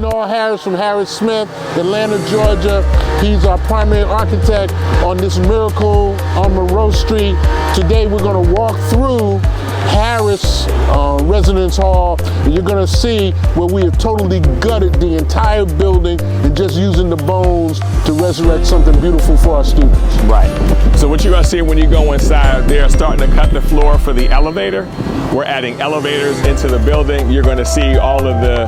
Bernard Harris from Harris Smith, Atlanta, Georgia. He's our primary architect on this miracle on Monroe Street. Today we're going to walk through Harris Residence Hall, and you're going to see where we have totally gutted the entire building and just using the bones to resurrect something beautiful for our students. Right. So what you're going to see when you go inside, they're starting to cut the floor for the elevator. We're adding elevators into the building. You're going to see all of the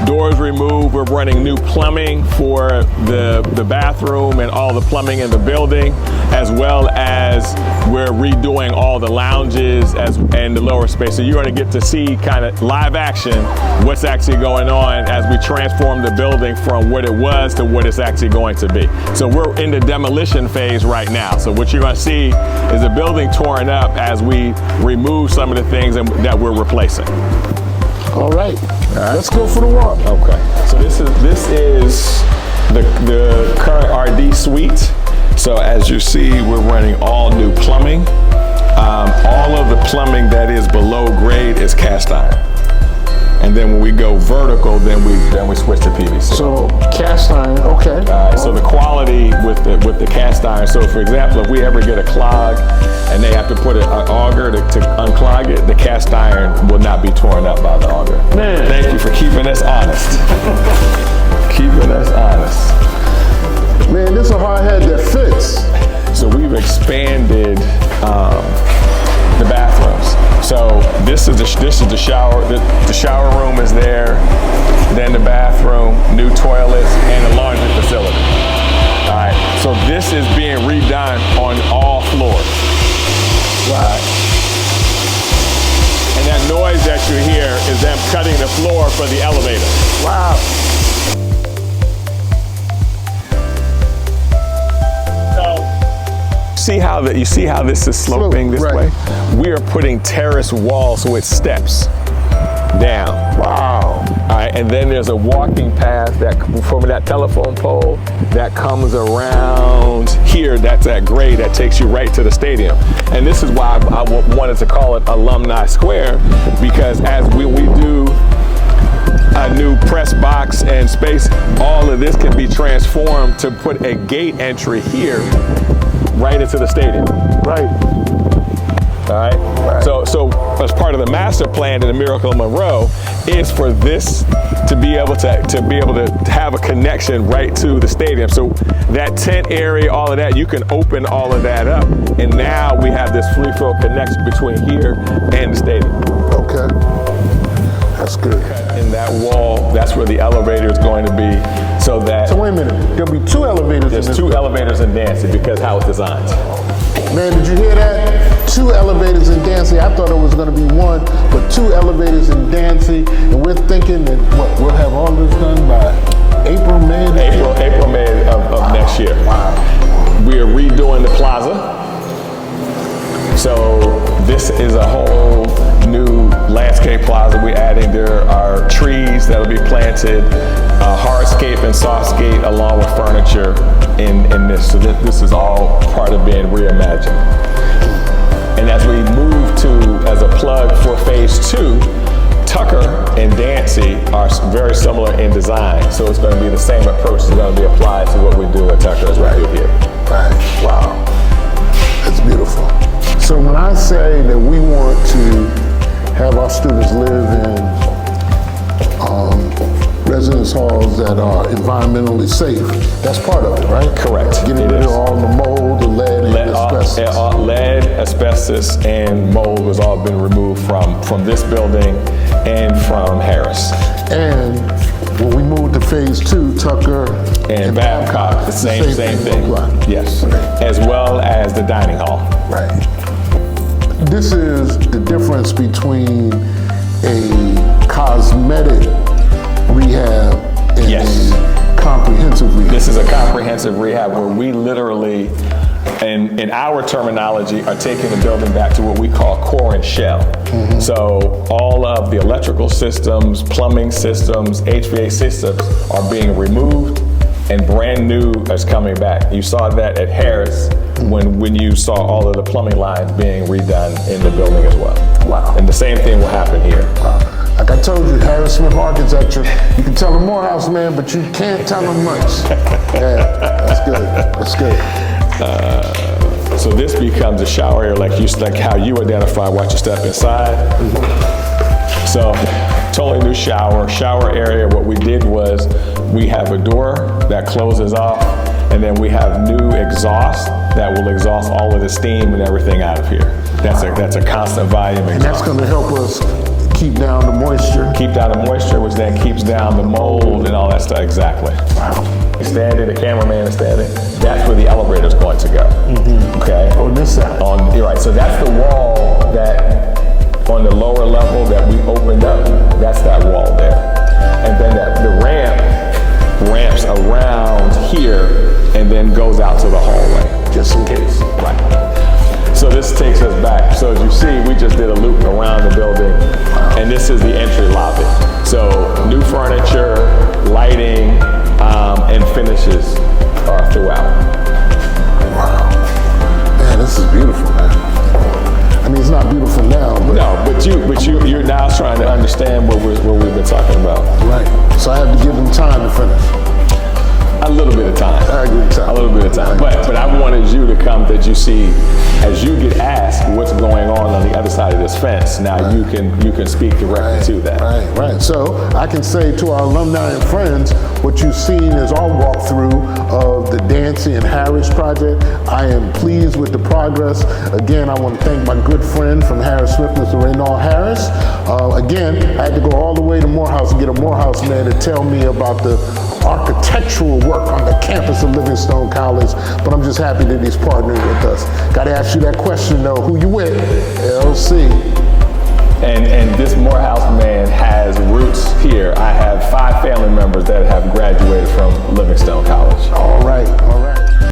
doors removed. We're running new plumbing for the bathroom and all the plumbing in the building, as well as we're redoing all the lounges and the lower space. So you're going to get to see kind of live action what's actually going on as we transform the building from what it was to what it's actually going to be. So we're in the demolition phase right now. So what you're going to see is the building torn up as we remove some of the things that we're replacing. All right. Let's go for the walk. Okay. So this is the current RD suite. So as you see, we're running all new plumbing. All of the plumbing that is below grade is cast iron. And then when we go vertical, then we switch to PVC. So cast iron, okay. So the quality with the cast iron. So for example, if we ever get a clog and they have to put an auger to unclog it, the cast iron will not be torn up by the auger. Man. Thank you for keeping us honest. Keeping us honest. Man, this is a hard head that fits. So we've expanded the bathrooms. So this is the shower. The shower room is there. Then the bathroom, new toilets, and a laundry facility. All right. So this is being redone on all floors. Right. And that noise that you hear is them cutting the floor for the elevator. Wow. You see how this is sloping this way? We are putting terrace walls so it steps down. Wow. All right, and then there's a walking path that from that telephone pole that comes around here. That's at grade that takes you right to the stadium. And this is why I wanted to call it Alumni Square, because as we do a new press box and space, all of this can be transformed to put a gate entry here right into the stadium. Right. All right. So as part of the master plan in the Miracle of Monroe is for this to be able to have a connection right to the stadium. So that tent area, all of that, you can open all of that up, and now we have this free flow connection between here and the stadium. Okay. That's good. In that wall, that's where the elevator is going to be. So wait a minute, there'll be two elevators. There's two elevators in Dancy because how it's designed. Man, did you hear that? Two elevators in Dancy. I thought it was going to be one, but two elevators in Dancy, and we're thinking that we'll have all this done by April, May. April, May of next year. Wow. We are redoing the Plaza. So this is a whole new landscape plaza. We're adding, there are trees that'll be planted, hardscape and softscape along with furniture in this. So this is all part of being reimagined. And as we move to, as a plug for phase 2, Tucker and Dancy are very similar in design. So it's going to be the same approach that's going to be applied to what we do at Tucker as we do here. Right. Wow. That's beautiful. So when I say that we want to have our students live in residence halls that are environmentally safe, that's part of it, right? Correct. Getting rid of all the mold, the lead, and asbestos. Lead, asbestos, and mold was all been removed from this building and from Harris. And when we move to phase 2, Tucker and Babcock, the same thing. Right. Yes. Right. As well as the dining hall. Right. This is the difference between a cosmetic rehab and a comprehensive rehab. This is a comprehensive rehab where we literally, in our terminology, are taking the building back to what we call core and shell. Mm-hmm. So all of the electrical systems, plumbing systems, HVAC systems are being removed and brand new is coming back. You saw that at Harris when you saw all of the plumbing lines being redone in the building as well. Wow. And the same thing will happen here. Wow. Like I told you, Harris Smith Architecture, you can tell the Morehouse man, but you can't tell him much. Yeah, that's good, that's good. So this becomes a shower area like how you identify once you step inside. So totally new shower area. What we did was we have a door that closes off, and then we have new exhaust that will exhaust all of the steam and everything out of here. That's a constant volume exhaust. And that's going to help us keep down the moisture. Keep down the moisture, which then keeps down the mold and all that stuff. Exactly. Wow. Standing, the cameraman is standing. That's where the elevator is going to go. Okay. On this side. You're right. So that's the wall that on the lower level that we opened up. That's that wall there. And then the ramps around here and then goes out to the hallway. Just in case. Right. So this takes us back. So as you see, we just did a loop around the building, and this is the entry lobby. So new furniture, lighting, and finishes are throughout. Wow. Man, this is beautiful, man. I mean, it's not beautiful now, but No, you're now trying to understand what we've been talking about. right. So I have to give them time to finish. A little bit of time. I agree with time. A little bit of time. But I wanted you to come, that you see, as you get asked what's going on the other side of this fence, now you can speak directly to that. Right. So I can say to our alumni and friends, what you've seen is our walkthrough of the Dancy and Harris project. I am pleased with the progress. Again, I want to thank my good friend from Harris Smith, Mr. Reynald Harris. Again, I had to go all the way to Morehouse and get a Morehouse man to tell me about the architectural work on the campus of Livingstone College, but I'm just happy that he's partnering with us. Got to ask you that question though, who you with? LC. And this Morehouse man has roots here. I have 5 family members that have graduated from Livingstone College.